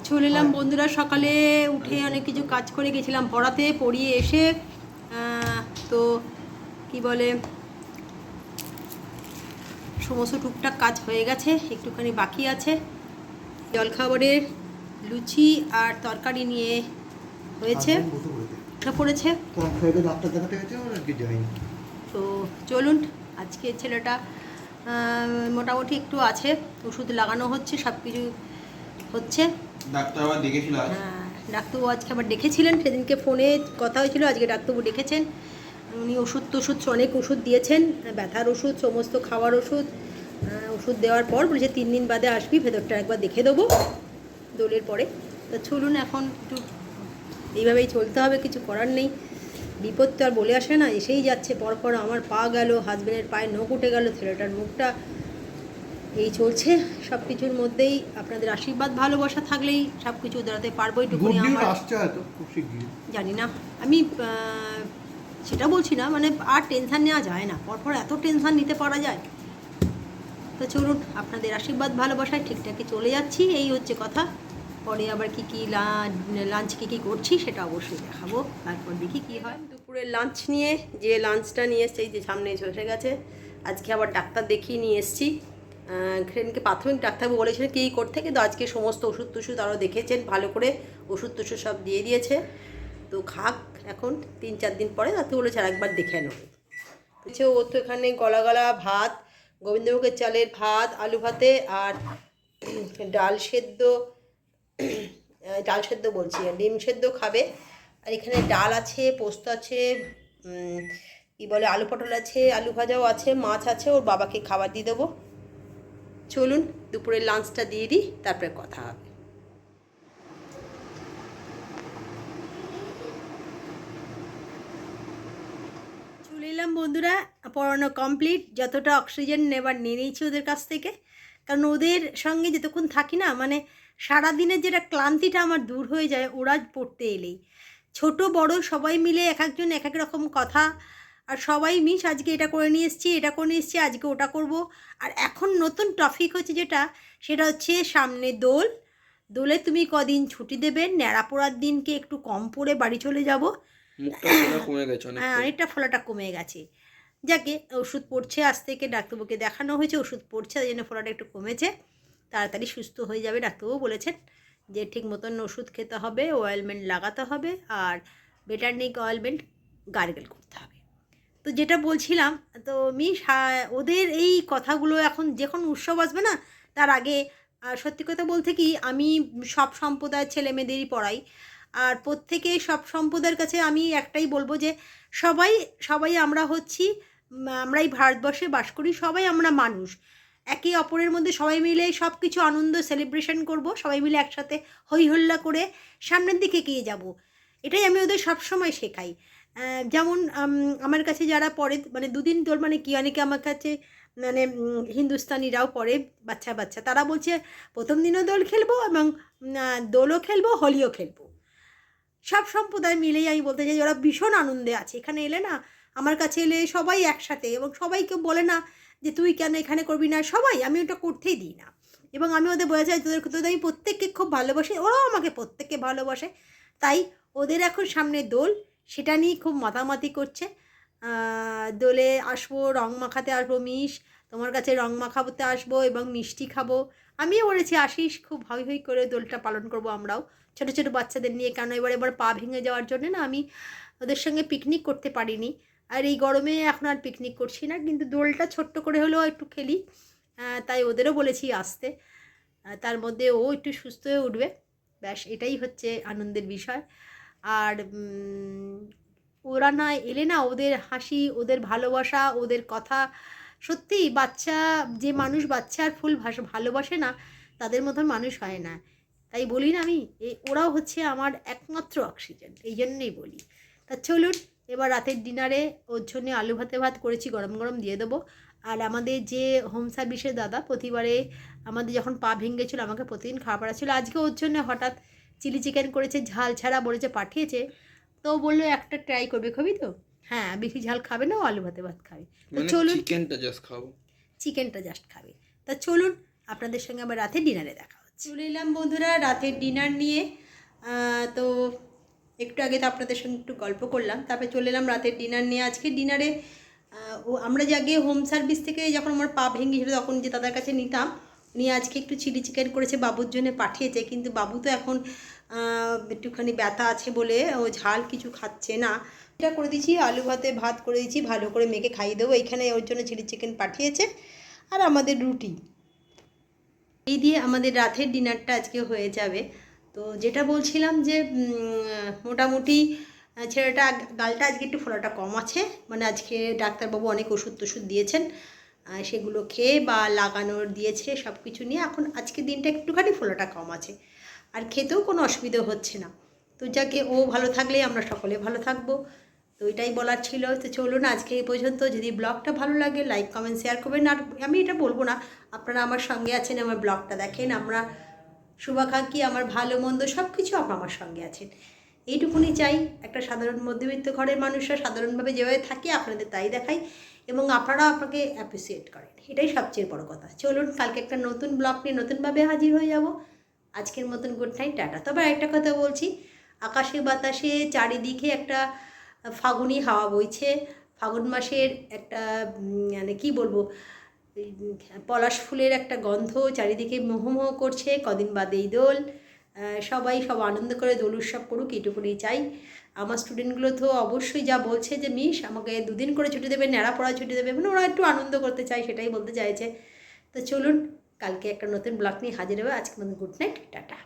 চলে এলাম বন্ধুরা। সকালে উঠে অনেক কিছু কাজ করে গেছিলাম পড়াতে, পড়িয়ে এসে তো কি বলে সমস্ত টুকটাক কাজ হয়ে গেছে, একটুখানি বাকি আছে। জলখাবারের লুচি আর তরকারি নিয়ে হয়েছে পড়েছে। তো চলুন, আজকে ছেলেটা মোটামুটি একটু আছে, ওষুধ লাগানো হচ্ছে, সব কিছু হচ্ছে। হ্যাঁ, ডাক্তারবাবু আজকে আবার ডেকেছিলেন, সেদিনকে ফোনে কথা হয়েছিল, আজকে ডাক্তারবাবু ডেকেছেন। উনি ওষুধ অনেক ওষুধ দিয়েছেন, ব্যথার ওষুধ, সমস্ত খাওয়ার ওষুধ। ওষুধ দেওয়ার পর বলেছে 3 দিন বাদে আসবি, ভেতরটা একবার দেখে দেবো দোলের পরে। তো চলুন, এখন একটু এইভাবেই চলতে হবে, কিছু করার নেই। বিপদ তো আর বলে আসে না, এসেই যাচ্ছে পরপর। আমার পা গেল, হাজব্যান্ডের পায়ে নখ উঠে গেল, ছেলেটার মুখটা, এই চলছে। সব কিছুর মধ্যেই আপনাদের আশীর্বাদ ভালোবাসা থাকলেই সব কিছু দাঁড়াতে পারবো। এইটুকুনি আমার জানি না, আমি সেটা বলছি না, মানে আর টেনশান নেওয়া যায় না, পরপর এত টেনশান নিতে পারা যায়? তো চলুন, আপনাদের আশীর্বাদ ভালোবাসায় ঠিকঠাকই চলে যাচ্ছি, এই হচ্ছে কথা। পরে আবার কী লাঞ্চ কী করছি সেটা অবশ্যই দেখাবো, তারপর দেখি কী হয়। দুপুরের লাঞ্চ নিয়ে, যে লাঞ্চটা নিয়ে এসছি, যে সামনে এসে গেছে। আজকে আবার ডাক্তার দেখিয়ে নিয়ে এসছি। সেদিনকে প্রাথমিক ডাক্তারবাবু বলেছিলেন কী করতে, কিন্তু আজকে সমস্ত ওষুধ টষুধ আরও দেখেছেন ভালো করে, ওষুধ টষুধ সব দিয়ে দিয়েছে। তো খাক এখন, 3-4 দিন পরে তাতে বলেছে আর একবার দেখে নেব। ও তো এখানে গলা ভাত, গোবিন্দভোগের চালের ভাত, আলু ভাতে আর ডাল সেদ্ধ, বলছি, ডিম সেদ্ধ খাবে। আর এখানে ডাল আছে, পোস্ত আছে, কী বলে আলু পটল আছে, আলু ভাজাও আছে, মাছ আছে, ওর বাবাকে খাবার দিয়ে দেবো। চলুন দুপুরের লাঞ্চটা দিয়ে দিই, তারপরে কথা হবে। চলে এলাম বন্ধুরা, পড়ানো কমপ্লিট। যতটা অক্সিজেন নেবার নিয়ে নিয়েছি ওদের কাছ থেকে, কারণ ওদের সঙ্গে যতক্ষণ থাকি না, মানে সারাদিনের যেটা ক্লান্তিটা আমার দূর হয়ে যায় ওরা পড়তে এলেই। ছোট বড় সবাই মিলে এক একজন এক এক রকম কথা, আর সবাই আজকে এটা করে নিয়ে এসেছি, এটা করে নিয়ে এসেছি, আজকে ওটা করব। আর এখন নতুন টপিক হচ্ছে যেটা, সেটা হচ্ছে সামনে দোলে তুমি কদিন ছুটি দেবে, ন্যাড়া পোড়ার দিনকে একটু কম পড়ে বাড়ি চলে যাব। অনেকটা ফোলাটা কমে গেছে। যাকে ওষুধ পড়ছে, আজ থেকে ডাক্তারবাবুকে দেখানো হয়েছে, ওষুধ পড়ছে, তাই জন্য ফোলাটা একটু কমেছে, তাড়াতাড়ি সুস্থ হয়ে যাবে। ডাক্তারবাবু বলেছেন যে ঠিক মতন ওষুধ খেতে হবে, অয়েলমেন্ট লাগাতে হবে, আর বেটারনিক অয়েলমেন্ট গার্গেল করতে হবে। তো যেটা বলছিলাম, তো ওদের এই কথাগুলো এখন যখন উৎসব আসবে না, তার আগে সত্যি কথা বলতে কি, আমি সব সম্প্রদায়ের ছেলে মেয়েদেরই পড়াই। আর প্রত্যেকে সব সম্প্রদায়ের কাছে আমি একটাই বলবো যে সবাই আমরা হচ্ছি, আমরাই ভারতবর্ষে বাস করি, সবাই আমরা মানুষ। একে অপরের মধ্যে সবাই মিলে সব কিছু আনন্দ সেলিব্রেশন করব, সবাই মিলে একসাথে হই হল্লা করে সামনের দিকে এগিয়ে যাব। এটাই আমি ওদের সবসময় শেখাই। যেমন আমার কাছে যারা পড়ে, মানে 2 দিন দোল মানে কি, অনেকে আমার কাছে মানে হিন্দুস্তানিরাও পড়ে, বাচ্চা, তারা বলছে প্রথম দিনও দোল খেলবো এবং দোলও খেলবো, হোলিও খেলবো। সব সম্প্রদায় মিলেই আমি বলতে চাই ওরা ভীষণ আনন্দে আছে। এখানে এলে না, আমার কাছে এলে সবাই একসাথে, এবং সবাইকে বলে না যে তুই কেন এখানে করবি না, সবাই, আমি ওটা করতেই দিই না। এবং আমি ওদের বলে চাই তোদের আমি প্রত্যেককে খুব ভালোবাসি, ওরাও আমাকে প্রত্যেককে ভালোবাসে। তাই ওদের এখন সামনে দোল, সেটা নিয়ে খুব মাতামাতি করছে। দোলে আসবো, রং মাখাতে আসবো, তোমার কাছে রং মাখাতে আসবো এবং মিষ্টি খাবো। আমিও বলেছি আসিস, খুব হই করে দোলটা পালন করবো আমরাও, ছোটো ছোটো বাচ্চাদের নিয়ে। কেন এবার পা ভেঙে যাওয়ার জন্য না আমি ওদের সঙ্গে পিকনিক করতে পারিনি, আর এই গরমে এখন আর পিকনিক করছি না, কিন্তু দোলটা ছোট্ট করে হলেও একটু খেলি। তাই ওদেরও বলেছি আসতে, তার মধ্যে ও একটু সুস্থ হয়ে উঠবে, ব্যাস এটাই হচ্ছে আনন্দের বিষয়। আর ওরা না এলে না, ওদের হাসি, ওদের ভালোবাসা, ওদের কথা, সত্যিই যে মানুষ বাচ্চার ফুল ভালোবাসে না, তাদের মতন মানুষ হয় না। তাই বলি না আমি, ওরাও হচ্ছে আমার একমাত্র অক্সিজেন, এই জন্যেই বলি। তা চলুন, এবার রাতের ডিনারে ওর জন্যে আলু ভাত করেছি, গরম গরম দিয়ে দেবো। আর আমাদের যে হোম সার্ভিসের দাদা, প্রতিবারে আমাদের যখন পা ভেঙেছিল আমাকে প্রতিদিন খাওয়া পাড়া ছিল, আজকে ওর জন্য হঠাৎ চিলি চিকেন করেছে, ঝাল ছাড়া বলেছে পাঠিয়েছে। তো বললো একটা ট্রাই করবে, খাবি তো? হ্যাঁ, বেশি ঝাল খাবে না, ও আলু ভাত খাবে। তো চলুন, চিকেনটা জাস্ট খাবে। তা চলুন, আপনাদের সঙ্গে আবার রাতে ডিনারে দেখা হচ্ছে। চলে এলাম বন্ধুরা রাতের ডিনার নিয়ে। তো একটু আগে তো আপনাদের সঙ্গে একটু গল্প করলাম, তারপরে চলে এলাম রাতের ডিনার নিয়ে। আজকে ডিনারে আমরা যে আগে হোম সার্ভিস থেকে যখন আমার পা ভেঙে গেছিলো তখন যে দাদার কাছে নিতাম, উনি আজকে একটু চিলি চিকেন করেছে, বাবুর জন্য পাঠিয়েছে। কিন্তু বাবু তো এখন একটুখানি ব্যথা আছে বলে ও ঝাল কিছু খাচ্ছে না। এটা করে দিয়েছি, আলু ভাতে ভাত করে দিয়েছি, ভালো করে মেখে খাইয়ে দেবো। এইখানে ওর জন্য চিলি চিকেন পাঠিয়েছে, আর আমাদের রুটি। এই দিয়ে আমাদের রাতের ডিনারটা আজকে হয়ে যাবে। তো যেটা বলছিলাম যে মোটামুটি ছেলেটা গালটা আজকে একটু ফোলাটা কম আছে, মানে আজকে ডাক্তারবাবু অনেক ওষুধ টষুধ দিয়েছেন, সেগুলো খেয়ে বা লাগানোর দিয়েছে সব কিছু নিয়ে এখন আজকে দিনটা একটুখানি ফোলাটা কম আছে, আর খেতেও কোনো অসুবিধা হচ্ছে না। তো যাকে ও ভালো থাকলেই আমরা সকলে ভালো থাকবো। তো এটাই বলার ছিল। তো চলুন আজকে এই পর্যন্ত। যদি ব্লগটা ভালো লাগে লাইক কমেন্ট শেয়ার করবেন। আর আমি এটা বলবো না, আপনারা আমার সঙ্গে আছেন, আমার ব্লগটা দেখেন, আমরা শুভাকাঙ্ক্ষী, আমার ভালো মন্দ সব কিছু আমার সঙ্গে আছেন, এইটুকুনি চাই। একটা সাধারণ মধ্যবিত্ত ঘরের মানুষরা সাধারণভাবে যেভাবে থাকি আপনাদের তাই দেখাই, এবং আপনারা আপনাকে অ্যাপ্রিসিয়েট করেন, এটাই সবচেয়ে বড় কথা। চলুন কালকে একটা নতুন ব্লগ নিয়ে নতুনভাবে হাজির হয়ে যাব। আজকের মতন গুড নাইট, টাটা। তবে একটা কথা বলছি, আকাশে বাতাসে চারিদিকে একটা ফাগুনি হাওয়া বইছে। ফাগুন মাসের একটা মানে কী বলবো, পলাশ ফুলের একটা গন্ধ চারিদিকে মোহমোহ করছে। কদিন বাদেই দোল, সবাই সব আনন্দ করে দোল উৎসব করুক, এইটুকুনি চাই। আমার স্টুডেন্টগুলো তো অবশ্যই যা বলছে যে মিস আমাকে 2 দিন করে ছুটি দেবে, ন্যাড়া পড়া ছুটি দেবে, মানে ওরা একটু আনন্দ করতে চায়, সেটাই বলতে চাইছে। তো চলুন কালকে একটা নতুন ব্লগ নিয়ে হাজির হবে। আজকে মতো গুড নাইট, টাটা।